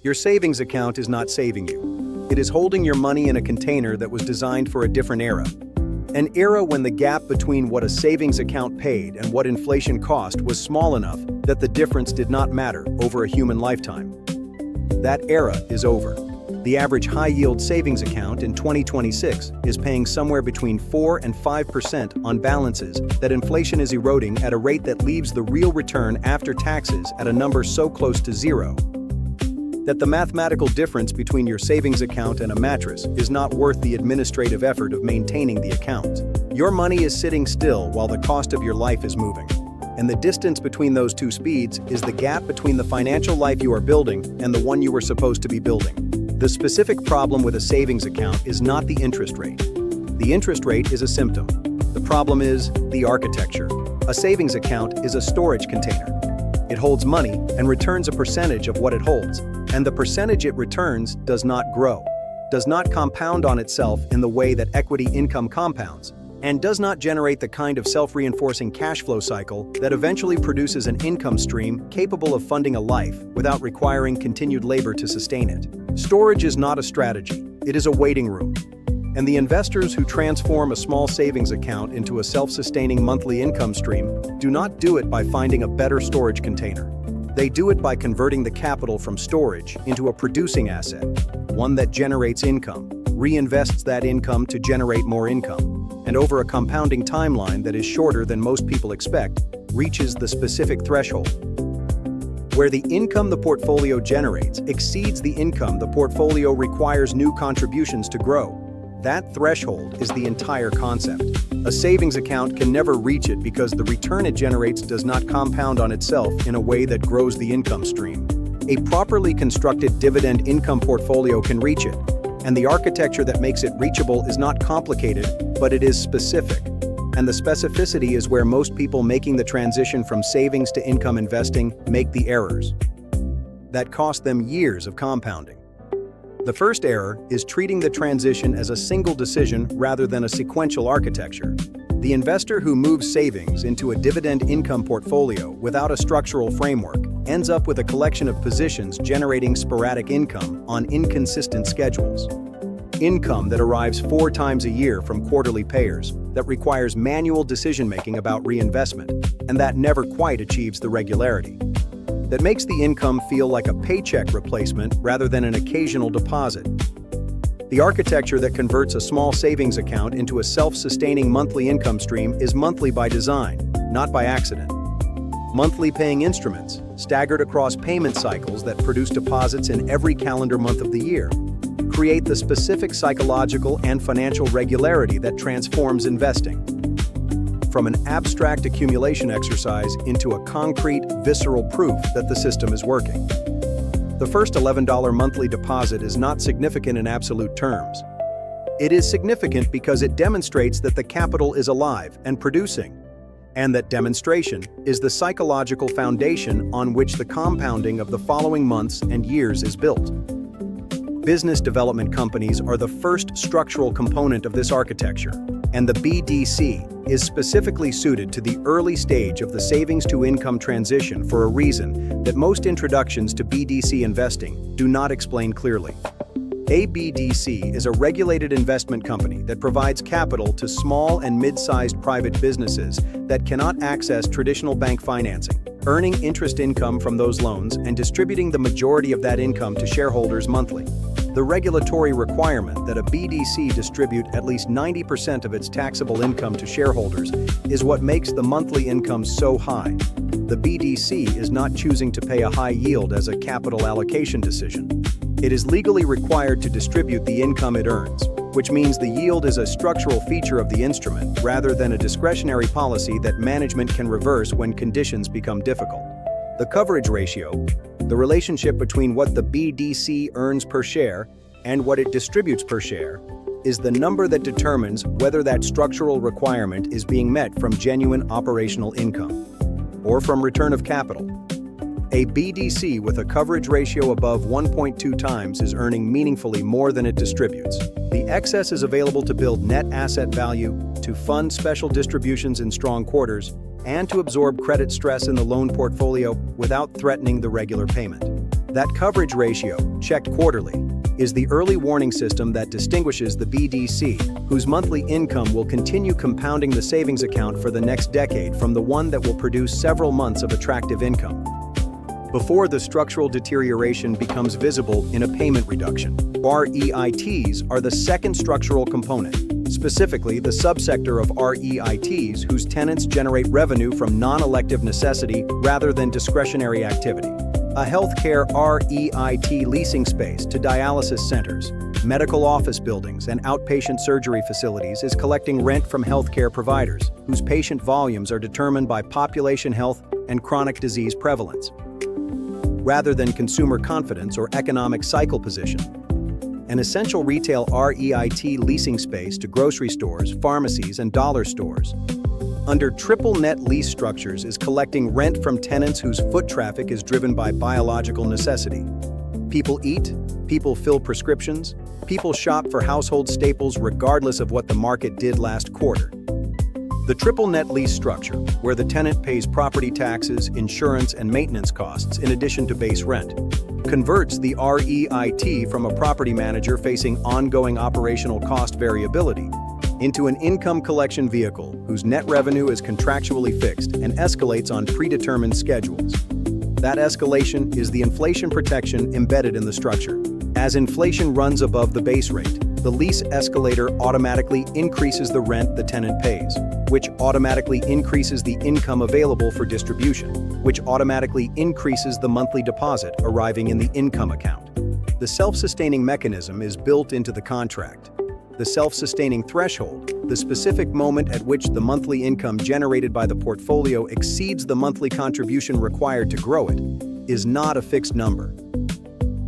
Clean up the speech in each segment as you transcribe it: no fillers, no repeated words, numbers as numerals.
Your savings account is not saving you. It is holding your money in a container that was designed for a different era. An era when the gap between what a savings account paid and what inflation cost was small enough that the difference did not matter over a human lifetime. That era is over. The average high-yield savings account in 2026 is paying somewhere between 4 and 5% on balances that inflation is eroding at a rate that leaves the real return after taxes at a number so close to zero that the mathematical difference between your savings account and a mattress is not worth the administrative effort of maintaining the account. Your money is sitting still while the cost of your life is moving. And the distance between those two speeds is the gap between the financial life you are building and the one you were supposed to be building. The specific problem with a savings account is not the interest rate. The interest rate is a symptom. The problem is the architecture. A savings account is a storage container. It holds money and returns a percentage of what it holds, and the percentage it returns does not grow, does not compound on itself in the way that equity income compounds, and does not generate the kind of self-reinforcing cash flow cycle that eventually produces an income stream capable of funding a life without requiring continued labor to sustain it. Storage is not a strategy, it is a waiting room. And the investors who transform a small savings account into a self-sustaining monthly income stream do not do it by finding a better storage container. They do it by converting the capital from storage into a producing asset, one that generates income, reinvests that income to generate more income, and over a compounding timeline that is shorter than most people expect, reaches the specific threshold where the income the portfolio generates exceeds the income the portfolio requires new contributions to grow. That threshold is the entire concept. A savings account can never reach it because the return it generates does not compound on itself in a way that grows the income stream. A properly constructed dividend income portfolio can reach it, and the architecture that makes it reachable is not complicated, but it is specific. And the specificity is where most people making the transition from savings to income investing make the errors that cost them years of compounding. The first error is treating the transition as a single decision rather than a sequential architecture. The investor who moves savings into a dividend income portfolio without a structural framework ends up with a collection of positions generating sporadic income on inconsistent schedules. Income that arrives 4 times a year from quarterly payers, that requires manual decision-making about reinvestment, and that never quite achieves the regularity. That makes the income feel like a paycheck replacement rather than an occasional deposit. The architecture that converts a small savings account into a self-sustaining monthly income stream is monthly by design, not by accident. Monthly paying instruments, staggered across payment cycles that produce deposits in every calendar month of the year, create the specific psychological and financial regularity that transforms investing from an abstract accumulation exercise into a concrete, visceral proof that the system is working. The first $11 monthly deposit is not significant in absolute terms. It is significant because it demonstrates that the capital is alive and producing, and that demonstration is the psychological foundation on which the compounding of the following months and years is built. Business development companies are the first structural component of this architecture, and the BDC is specifically suited to the early stage of the savings-to-income transition for a reason that most introductions to BDC investing do not explain clearly. A BDC is a regulated investment company that provides capital to small and mid-sized private businesses that cannot access traditional bank financing, earning interest income from those loans and distributing the majority of that income to shareholders monthly. The regulatory requirement that a BDC distribute at least 90% of its taxable income to shareholders is what makes the monthly income so high. The BDC is not choosing to pay a high yield as a capital allocation decision. It is legally required to distribute the income it earns, which means the yield is a structural feature of the instrument rather than a discretionary policy that management can reverse when conditions become difficult. The coverage ratio, the relationship between what the BDC earns per share and what it distributes per share, is the number that determines whether that structural requirement is being met from genuine operational income or from return of capital. A BDC with a coverage ratio above 1.2 times is earning meaningfully more than it distributes. The excess is available to build net asset value, to fund special distributions in strong quarters, and to absorb credit stress in the loan portfolio without threatening the regular payment. That coverage ratio, checked quarterly, is the early warning system that distinguishes the BDC, whose monthly income will continue compounding the savings account for the next decade, from the one that will produce several months of attractive income, before the structural deterioration becomes visible in a payment reduction. REITs are the second structural component, specifically the subsector of REITs whose tenants generate revenue from non-elective necessity rather than discretionary activity. A healthcare REIT leasing space to dialysis centers, medical office buildings, and outpatient surgery facilities is collecting rent from healthcare providers, whose patient volumes are determined by population health and chronic disease prevalence, rather than consumer confidence or economic cycle position. An essential retail REIT leasing space to grocery stores, pharmacies, and dollar stores, under triple net lease structures, is collecting rent from tenants whose foot traffic is driven by biological necessity. People eat, people fill prescriptions, people shop for household staples regardless of what the market did last quarter. The triple net lease structure, where the tenant pays property taxes, insurance, and maintenance costs in addition to base rent, converts the REIT from a property manager facing ongoing operational cost variability into an income collection vehicle whose net revenue is contractually fixed and escalates on predetermined schedules. That escalation is the inflation protection embedded in the structure. As inflation runs above the base rate, the lease escalator automatically increases the rent the tenant pays, which automatically increases the income available for distribution, which automatically increases the monthly deposit arriving in the income account. The self-sustaining mechanism is built into the contract. The self-sustaining threshold, the specific moment at which the monthly income generated by the portfolio exceeds the monthly contribution required to grow it, is not a fixed number.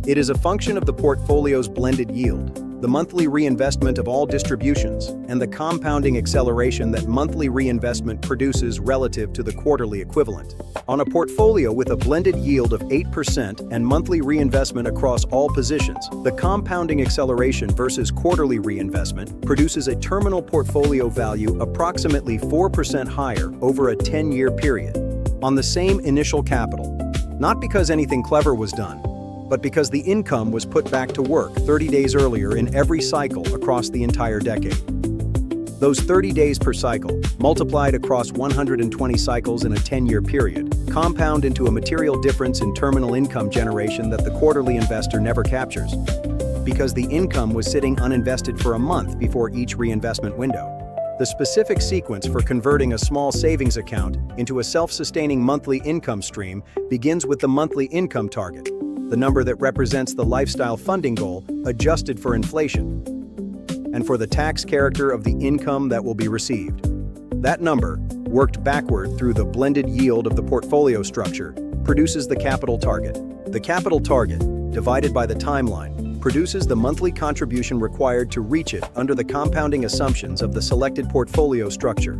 It is a function of the portfolio's blended yield, the monthly reinvestment of all distributions, and the compounding acceleration that monthly reinvestment produces relative to the quarterly equivalent. On a portfolio with a blended yield of 8% and monthly reinvestment across all positions, the compounding acceleration versus quarterly reinvestment produces a terminal portfolio value approximately 4% higher over a 10-year period, on the same initial capital, not because anything clever was done, but because the income was put back to work 30 days earlier in every cycle across the entire decade. Those 30 days per cycle, multiplied across 120 cycles in a 10-year period, compound into a material difference in terminal income generation that the quarterly investor never captures, because the income was sitting uninvested for a month before each reinvestment window. The specific sequence for converting a small savings account into a self-sustaining monthly income stream begins with the monthly income target, the number that represents the lifestyle funding goal adjusted for inflation, and for the tax character of the income that will be received. That number, worked backward through the blended yield of the portfolio structure, produces the capital target. The capital target, divided by the timeline, produces the monthly contribution required to reach it under the compounding assumptions of the selected portfolio structure.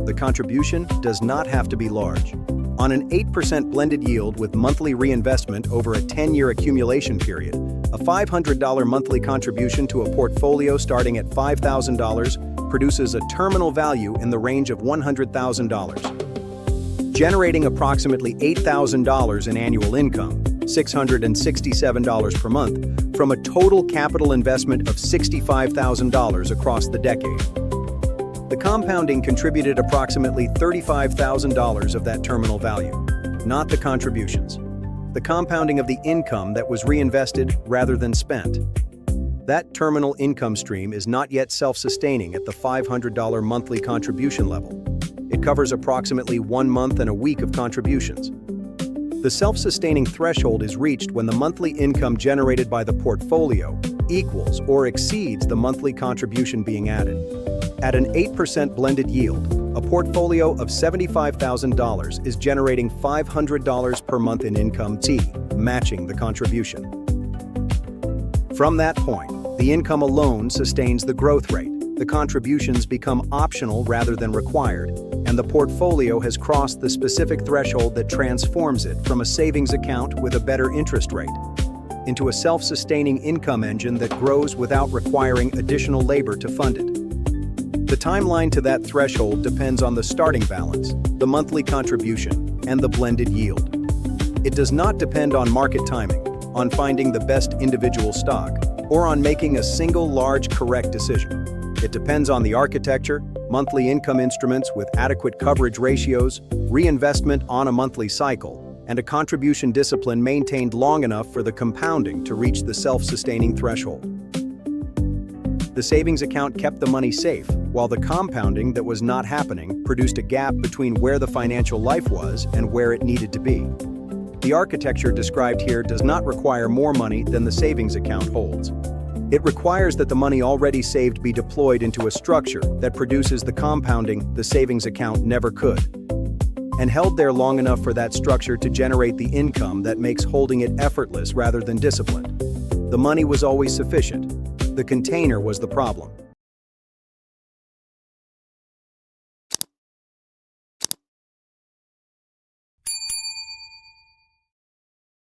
The contribution does not have to be large. On an 8% blended yield with monthly reinvestment over a 10-year accumulation period, a $500 monthly contribution to a portfolio starting at $5,000 produces a terminal value in the range of $100,000, generating approximately $8,000 in annual income, $667 per month, from a total capital investment of $65,000 across the decade. The compounding contributed approximately $35,000 of that terminal value, not the contributions. The compounding of the income that was reinvested rather than spent. That terminal income stream is not yet self-sustaining at the $500 monthly contribution level. It covers approximately 1 month and a week of contributions. The self-sustaining threshold is reached when the monthly income generated by the portfolio equals or exceeds the monthly contribution being added. At an 8% blended yield, a portfolio of $75,000 is generating $500 per month in income matching the contribution. From that point, the income alone sustains the growth rate. The contributions become optional rather than required, and the portfolio has crossed the specific threshold that transforms it from a savings account with a better interest rate into a self-sustaining income engine that grows without requiring additional labor to fund it. The timeline to that threshold depends on the starting balance, the monthly contribution, and the blended yield. It does not depend on market timing, on finding the best individual stock, or on making a single large correct decision. It depends on the architecture, monthly income instruments with adequate coverage ratios, reinvestment on a monthly cycle, and a contribution discipline maintained long enough for the compounding to reach the self-sustaining threshold. The savings account kept the money safe, while the compounding that was not happening produced a gap between where the financial life was and where it needed to be. The architecture described here does not require more money than the savings account holds. It requires that the money already saved be deployed into a structure that produces the compounding the savings account never could, and held there long enough for that structure to generate the income that makes holding it effortless rather than disciplined. The money was always sufficient. The container was the problem.